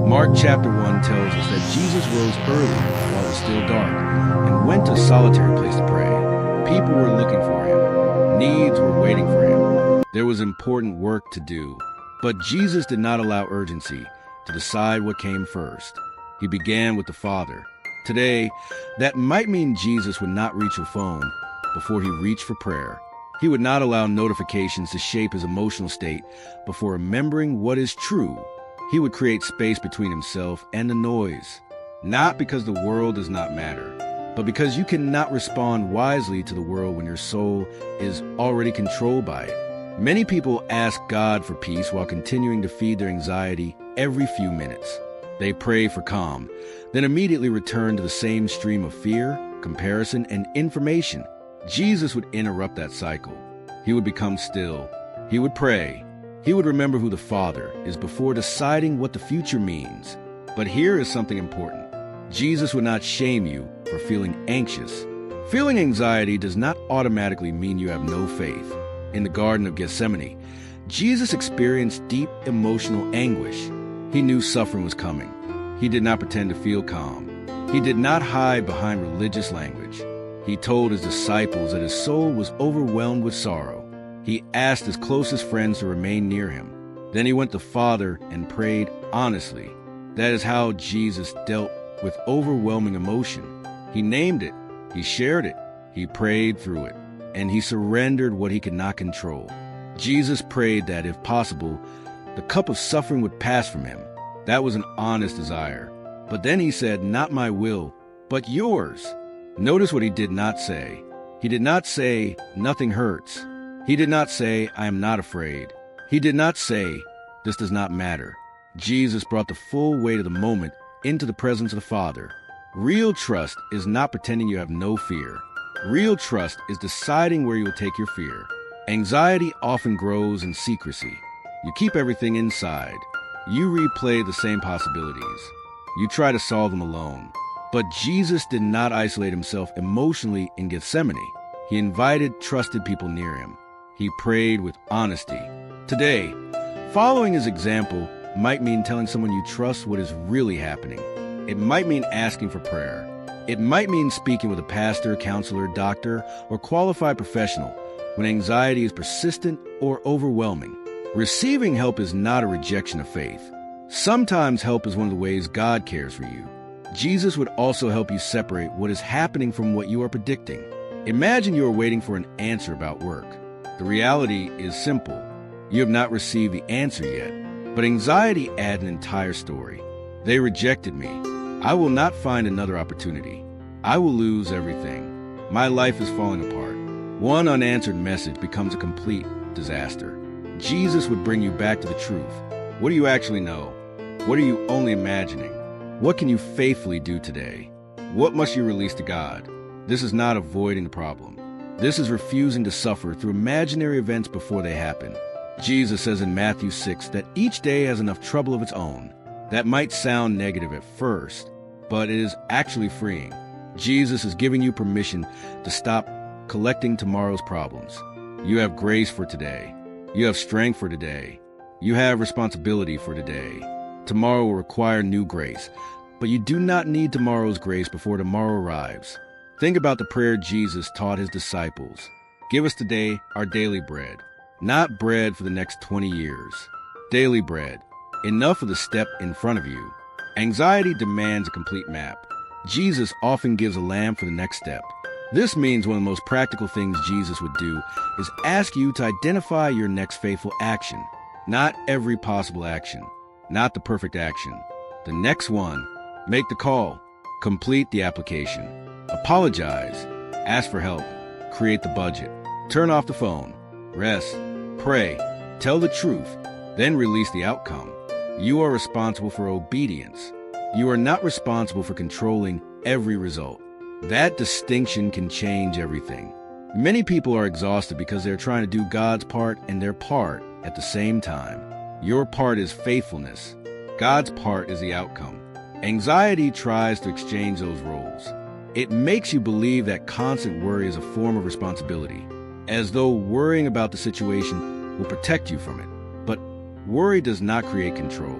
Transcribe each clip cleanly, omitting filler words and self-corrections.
Mark chapter 1 tells us that Jesus rose early while it was still dark and went to a solitary place to pray. People were looking for him. Needs were waiting for him. There was important work to do. But Jesus did not allow urgency to decide what came first. He began with the Father. Today, that might mean Jesus would not reach your phone before he reached for prayer. He would not allow notifications to shape his emotional state before remembering what is true. He would create space between himself and the noise, not because the world does not matter, but because you cannot respond wisely to the world when your soul is already controlled by it. Many people ask God for peace while continuing to feed their anxiety every few minutes. They pray for calm, then immediately return to the same stream of fear, comparison, and information. Jesus would interrupt that cycle. He would become still. He would pray. He would remember who the Father is before deciding what the future means. But here is something important. Jesus would not shame you for feeling anxious. Feeling anxiety does not automatically mean you have no faith. In the Garden of Gethsemane, Jesus experienced deep emotional anguish. He knew suffering was coming. He did not pretend to feel calm. He did not hide behind religious language. He told his disciples that his soul was overwhelmed with sorrow. He asked his closest friends to remain near him. Then he went to the Father and prayed honestly. That is how Jesus dealt with overwhelming emotion. He named it, he shared it, he prayed through it, and he surrendered what he could not control. Jesus prayed that, if possible, the cup of suffering would pass from him. That was an honest desire. But then he said, "Not my will, but yours." Notice what he did not say. He did not say, "Nothing hurts." He did not say, "I am not afraid." He did not say, "This does not matter." Jesus brought the full weight of the moment into the presence of the Father. Real trust is not pretending you have no fear. Real trust is deciding where you will take your fear. Anxiety often grows in secrecy. You keep everything inside. You replay the same possibilities. You try to solve them alone. But Jesus did not isolate himself emotionally in Gethsemane. He invited trusted people near him. He prayed with honesty. Today, following his example might mean telling someone you trust what is really happening. It might mean asking for prayer. It might mean speaking with a pastor, counselor, doctor, or qualified professional when anxiety is persistent or overwhelming. Receiving help is not a rejection of faith. Sometimes help is one of the ways God cares for you. Jesus would also help you separate what is happening from what you are predicting. Imagine you are waiting for an answer about work. The reality is simple. You have not received the answer yet. But anxiety adds an entire story. They rejected me. I will not find another opportunity. I will lose everything. My life is falling apart. One unanswered message becomes a complete disaster. Jesus would bring you back to the truth. What do you actually know? What are you only imagining? What can you faithfully do today? What must you release to God? This is not avoiding the problem. This is refusing to suffer through imaginary events before they happen. Jesus says in Matthew 6 that each day has enough trouble of its own. That might sound negative at first, but it is actually freeing. Jesus is giving you permission to stop collecting tomorrow's problems. You have grace for today. You have strength for today. You have responsibility for today. Tomorrow will require new grace, but you do not need tomorrow's grace before tomorrow arrives. Think about the prayer Jesus taught his disciples. Give us today our daily bread. Not bread for the next 20 years. Daily bread. Enough of the step in front of you. Anxiety demands a complete map. Jesus often gives a lamb for the next step. This means one of the most practical things Jesus would do is ask you to identify your next faithful action. Not every possible action. Not the perfect action. The next one. Make the call. Complete the application. Apologize. Ask for help. Create the budget. Turn off the phone. Rest. Pray. Tell the truth. Then release the outcome. You are responsible for obedience. You are not responsible for controlling every result. That distinction can change everything. Many people are exhausted because they're trying to do God's part and their part at the same time. Your part is faithfulness. God's part is the outcome. Anxiety tries to exchange those roles. It makes you believe that constant worry is a form of responsibility, as though worrying about the situation will protect you from it. But worry does not create control.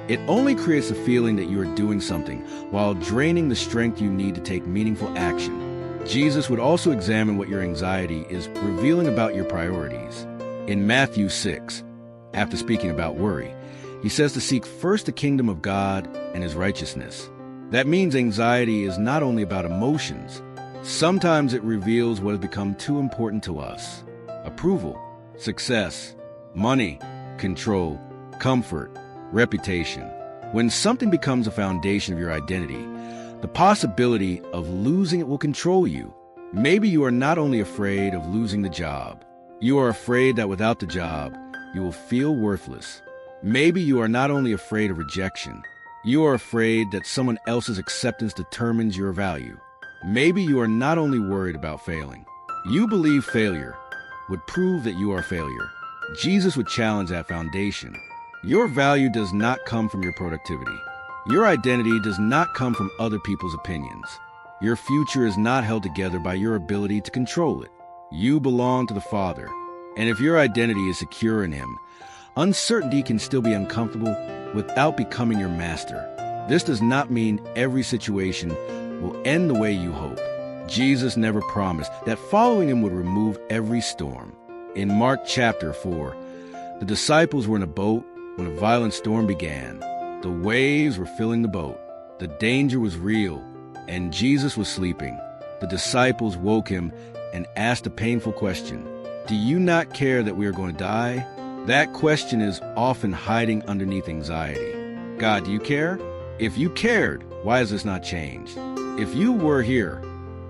It only creates a feeling that you are doing something while draining the strength you need to take meaningful action. Jesus would also examine what your anxiety is revealing about your priorities. In Matthew 6, after speaking about worry, he says to seek first the kingdom of God and his righteousness. That means anxiety is not only about emotions. Sometimes it reveals what has become too important to us: approval, success, money, control, comfort, reputation. When something becomes a foundation of your identity, the possibility of losing it will control you. Maybe you are not only afraid of losing the job, you are afraid that without the job, you will feel worthless. Maybe you are not only afraid of rejection, you are afraid that someone else's acceptance determines your value. Maybe you are not only worried about failing, you believe failure would prove that you are a failure. Jesus would challenge that foundation. Your value does not come from your productivity. Your identity does not come from other people's opinions. Your future is not held together by your ability to control it. You belong to the Father, and if your identity is secure in Him, uncertainty can still be uncomfortable without becoming your master. This does not mean every situation will end the way you hope. Jesus never promised that following Him would remove every storm. In Mark chapter 4, the disciples were in a boat when a violent storm began. The waves were filling the boat. The danger was real, and Jesus was sleeping. The disciples woke Him and asked a painful question: "Do you not care that we are going to die?" That question is often hiding underneath anxiety. God, do you care? If you cared, why has this not changed? If you were here,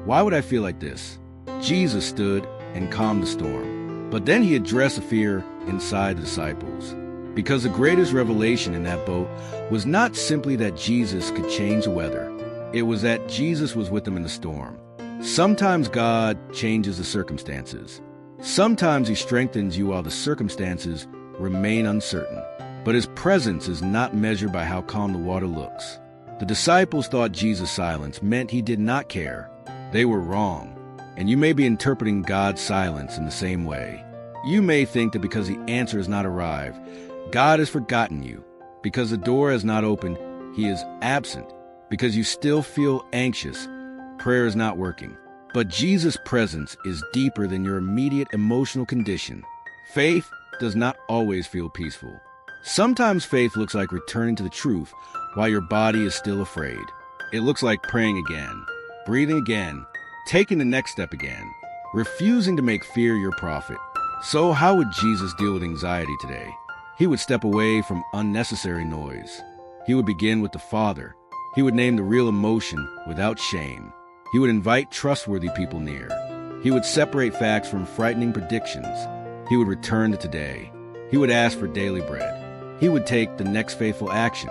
why would I feel like this? Jesus stood and calmed the storm. But then He addressed the fear inside the disciples. Because the greatest revelation in that boat was not simply that Jesus could change the weather. It was that Jesus was with them in the storm. Sometimes God changes the circumstances. Sometimes He strengthens you while the circumstances remain uncertain. But His presence is not measured by how calm the water looks. The disciples thought Jesus' silence meant He did not care. They were wrong. And you may be interpreting God's silence in the same way. You may think that because the answer has not arrived, God has forgotten you. Because the door has not opened, He is absent. Because you still feel anxious, prayer is not working. But Jesus' presence is deeper than your immediate emotional condition. Faith does not always feel peaceful. Sometimes faith looks like returning to the truth while your body is still afraid. It looks like praying again, breathing again, taking the next step again, refusing to make fear your prophet. So how would Jesus deal with anxiety today? He would step away from unnecessary noise. He would begin with the Father. He would name the real emotion without shame. He would invite trustworthy people near. He would separate facts from frightening predictions. He would return to today. He would ask for daily bread. He would take the next faithful action.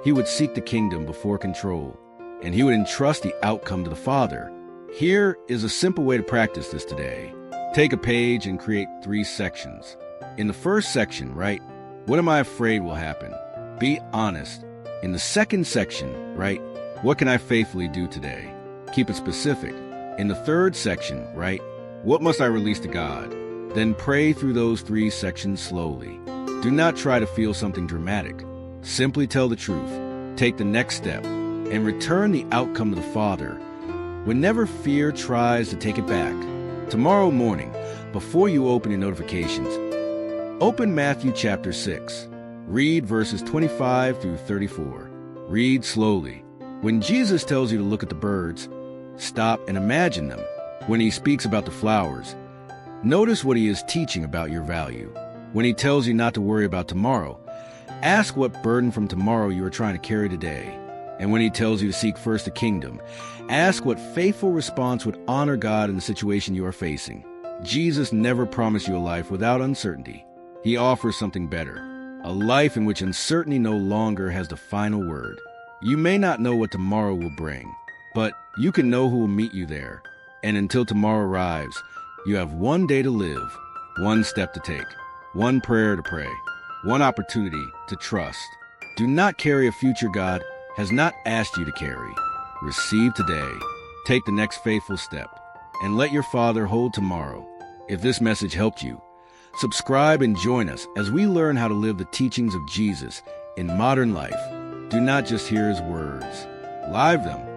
He would seek the kingdom before control. And He would entrust the outcome to the Father. Here is a simple way to practice this today. Take a page and create 3 sections. In the first section, write, "What am I afraid will happen?" Be honest. In the second section, write, "What can I faithfully do today?" Keep it specific. In the third section, write, "What must I release to God?" Then pray through those 3 sections slowly. Do not try to feel something dramatic. Simply tell the truth. Take the next step and return the outcome to the Father whenever fear tries to take it back. Tomorrow morning, before you open your notifications, open Matthew chapter 6. Read verses 25 through 34. Read slowly. When Jesus tells you to look at the birds, stop and imagine them. When He speaks about the flowers, notice what He is teaching about your value. When He tells you not to worry about tomorrow, ask what burden from tomorrow you are trying to carry today. And when He tells you to seek first the kingdom, ask what faithful response would honor God in the situation you are facing. Jesus never promised you a life without uncertainty. He offers something better, a life in which uncertainty no longer has the final word. You may not know what tomorrow will bring, but you can know who will meet you there. And until tomorrow arrives, you have one day to live, one step to take, one prayer to pray, one opportunity to trust. Do not carry a future God has not asked you to carry. Receive today. Take the next faithful step, and let your Father hold tomorrow. If this message helped you, subscribe and join us as we learn how to live the teachings of Jesus in modern life. Do not just hear his words. Live them.